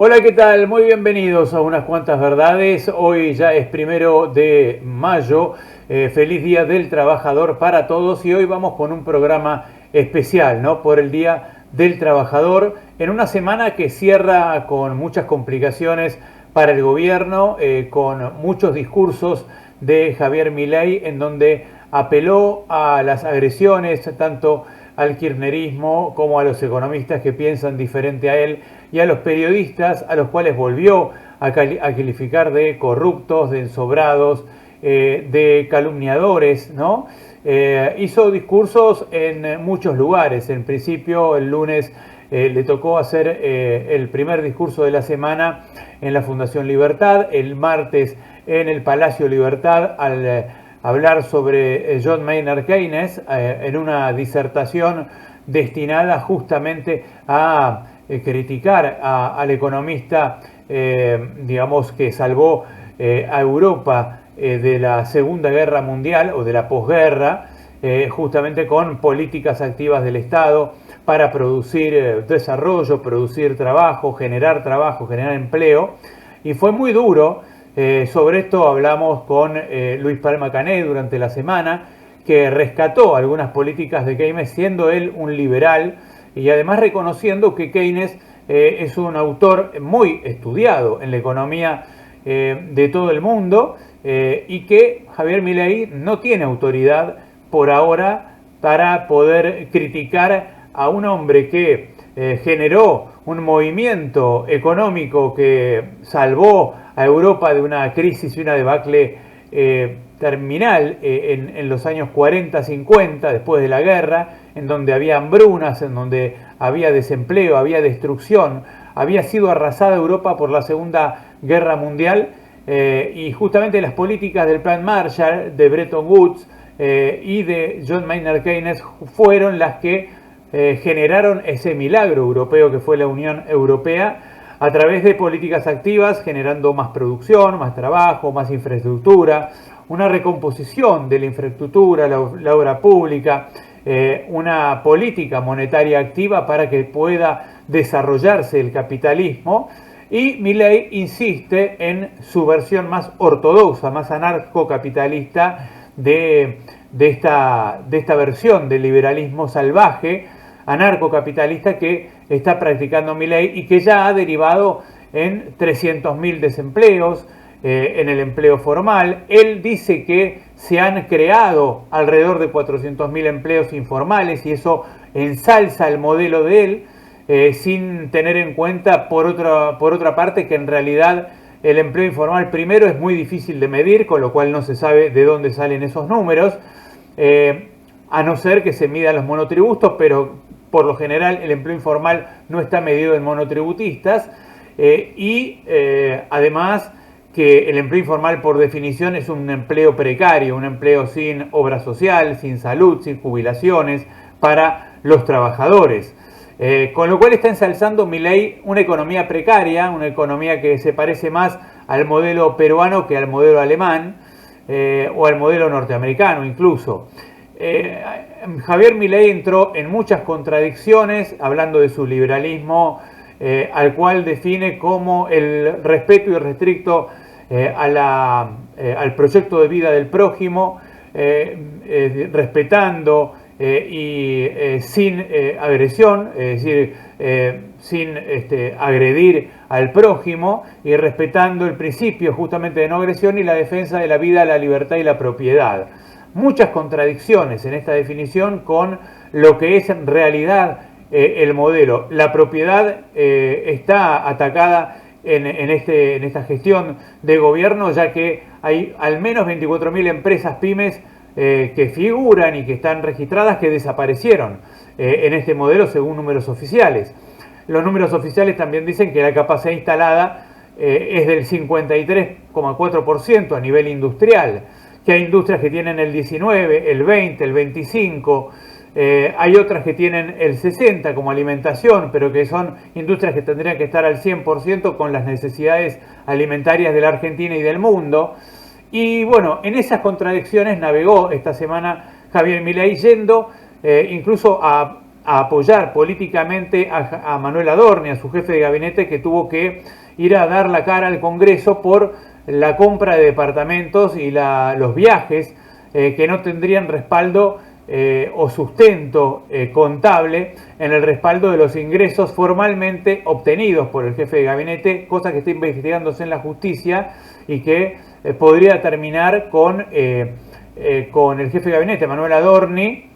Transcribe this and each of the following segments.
Hola, ¿qué tal? Muy bienvenidos a Unas Cuantas Verdades. Hoy ya es 1 de mayo. Feliz Día del Trabajador para todos y hoy vamos con un programa especial, ¿no? Por el Día del Trabajador, en una semana que cierra con muchas complicaciones para el gobierno, con muchos discursos de Javier Milei, en donde apeló a las agresiones, tanto al kirchnerismo como a los economistas que piensan diferente a él y a los periodistas, a los cuales volvió a calificar de corruptos, de ensobrados, de calumniadores, ¿no? Hizo discursos en muchos lugares. En principio, el lunes le tocó hacer el primer discurso de la semana en la Fundación Libertad, el martes en el Palacio Libertad, al hablar sobre John Maynard Keynes en una disertación destinada justamente a criticar al economista, digamos, que salvó a Europa de la Segunda Guerra Mundial o de la posguerra, justamente con políticas activas del Estado para producir desarrollo, producir trabajo, generar empleo. Y fue muy duro. Sobre esto hablamos con Luis Palma Cané durante la semana, que rescató algunas políticas de Keynes, siendo él un liberal y además reconociendo que Keynes es un autor muy estudiado en la economía de todo el mundo y que Javier Milei no tiene autoridad por ahora para poder criticar a un hombre que generó un movimiento económico que salvó a Europa de una crisis y una debacle terminal en los años 40-50, después de la guerra, en donde había hambrunas, en donde había desempleo, había destrucción, había sido arrasada Europa por la Segunda Guerra Mundial y justamente las políticas del Plan Marshall, de Bretton Woods y de John Maynard Keynes fueron las que generaron ese milagro europeo que fue la Unión Europea, a través de políticas activas, generando más producción, más trabajo, más infraestructura, una recomposición de la infraestructura, la obra pública, una política monetaria activa para que pueda desarrollarse el capitalismo. Y Milei insiste en su versión más ortodoxa, más anarcocapitalista de esta versión del liberalismo salvaje, anarcocapitalista que está practicando Milei y que ya ha derivado en 300.000 desempleos, en el empleo formal. Él dice que se han creado alrededor de 400.000 empleos informales y eso ensalza el modelo de él, sin tener en cuenta, por otra parte, que en realidad el empleo informal primero es muy difícil de medir, con lo cual no se sabe de dónde salen esos números, a no ser que se midan los monotributos, pero por lo general el empleo informal no está medido en monotributistas además que el empleo informal por definición es un empleo precario, un empleo sin obra social, sin salud, sin jubilaciones para los trabajadores. Con lo cual está ensalzando Milei una economía precaria, una economía que se parece más al modelo peruano que al modelo alemán o al modelo norteamericano incluso. Javier Milei entró en muchas contradicciones hablando de su liberalismo, al cual define como el respeto irrestricto al proyecto de vida del prójimo, respetando y sin agresión, es decir, sin agredir al prójimo y respetando el principio justamente de no agresión y la defensa de la vida, la libertad y la propiedad. Muchas contradicciones en esta definición con lo que es en realidad el modelo. La propiedad está atacada en esta gestión de gobierno, ya que hay al menos 24.000 empresas pymes que figuran y que están registradas que desaparecieron en este modelo según números oficiales. Los números oficiales también dicen que la capacidad instalada es del 53,4% a nivel industrial, que hay industrias que tienen el 19, el 20, el 25, hay otras que tienen el 60 como alimentación, pero que son industrias que tendrían que estar al 100% con las necesidades alimentarias de la Argentina y del mundo. Y bueno, en esas contradicciones navegó esta semana Javier Milei, yendo incluso a a apoyar políticamente a Manuel Adorni, a su jefe de gabinete, que tuvo que ir a dar la cara al Congreso por la compra de departamentos y los viajes que no tendrían respaldo o sustento contable en el respaldo de los ingresos formalmente obtenidos por el jefe de gabinete, cosa que está investigándose en la justicia y que podría terminar con el jefe de gabinete, Manuel Adorni,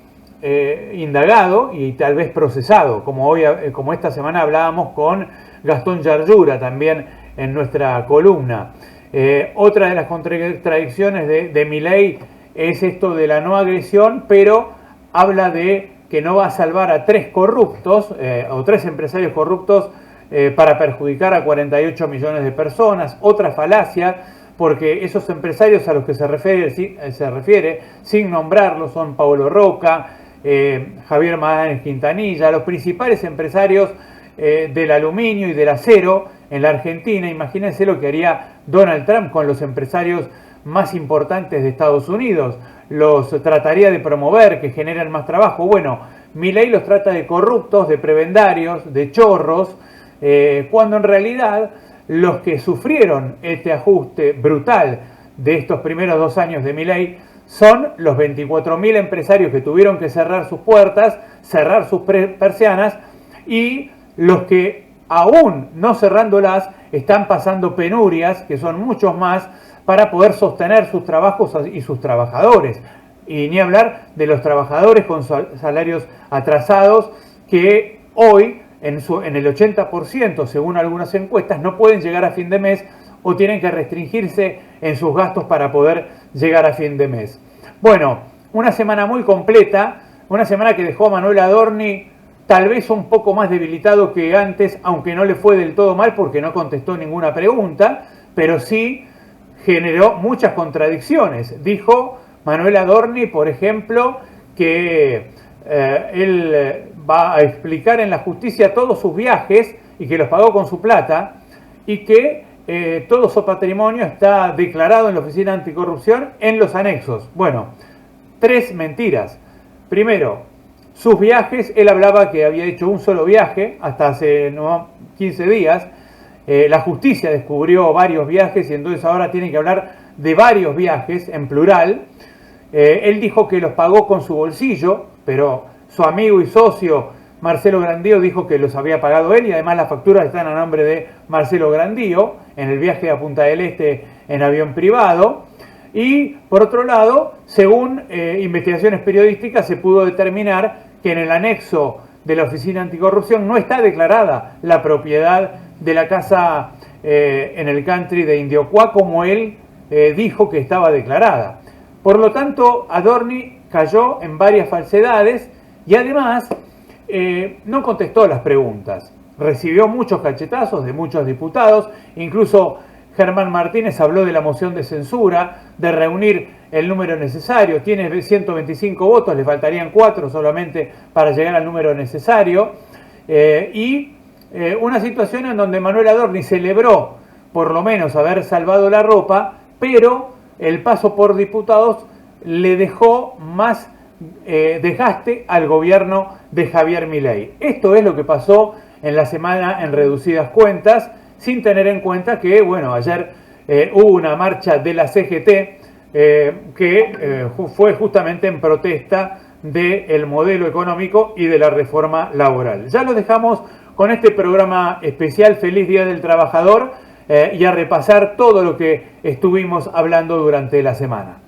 indagado y tal vez procesado, como esta semana hablábamos con Gastón Yarlura también en nuestra columna. Otra de las contradicciones de Milei es esto de la no agresión, pero habla de que no va a salvar a 3 corruptos o 3 empresarios corruptos para perjudicar a 48 millones de personas. Otra falacia, porque esos empresarios a los que se refiere sin nombrarlos, son Paulo Roca, Javier Magallanes Quintanilla, los principales empresarios del aluminio y del acero en la Argentina. Imagínense lo que haría Donald Trump con los empresarios más importantes de Estados Unidos. Los trataría de promover, que generan más trabajo. Bueno, Milei los trata de corruptos, de prebendarios, de chorros, cuando en realidad los que sufrieron este ajuste brutal de estos primeros 2 años de Milei son los 24.000 empresarios que tuvieron que cerrar sus puertas, cerrar sus persianas, y los que aún no cerrándolas están pasando penurias, que son muchos más, para poder sostener sus trabajos y sus trabajadores. Y ni hablar de los trabajadores con salarios atrasados que hoy en el 80%, según algunas encuestas, no pueden llegar a fin de mes o tienen que restringirse en sus gastos para poder llegar a fin de mes. Bueno, una semana muy completa, una semana que dejó a Manuel Adorni tal vez un poco más debilitado que antes, aunque no le fue del todo mal porque no contestó ninguna pregunta, pero sí generó muchas contradicciones. Dijo Manuel Adorni, por ejemplo, que él va a explicar en la justicia todos sus viajes y que los pagó con su plata y que todo su patrimonio está declarado en la Oficina Anticorrupción en los anexos. Bueno, 3 mentiras. Primero, sus viajes, él hablaba que había hecho un solo viaje hasta hace 15 días. La justicia descubrió varios viajes y entonces ahora tiene que hablar de varios viajes en plural. Él dijo que los pagó con su bolsillo, pero su amigo y socio Marcelo Grandío dijo que los había pagado él y además las facturas están a nombre de Marcelo Grandío en el viaje a Punta del Este en avión privado. Y por otro lado, según investigaciones periodísticas, se pudo determinar que en el anexo de la Oficina Anticorrupción no está declarada la propiedad de la casa en el country de Indiocuá como él dijo que estaba declarada. Por lo tanto, Adorni cayó en varias falsedades y además no contestó las preguntas. Recibió muchos cachetazos de muchos diputados, incluso Germán Martínez habló de la moción de censura, de reunir el número necesario. Tiene 125 votos, le faltarían 4 solamente para llegar al número necesario. Una situación en donde Manuel Adorni celebró por lo menos haber salvado la ropa, pero el paso por diputados le dejó más desgaste al gobierno de Javier Milei. Esto es lo que pasó en la semana en reducidas cuentas, sin tener en cuenta que, bueno, ayer hubo una marcha de la CGT que fue justamente en protesta del modelo económico y de la reforma laboral. Ya lo dejamos con este programa especial Feliz Día del Trabajador y a repasar todo lo que estuvimos hablando durante la semana.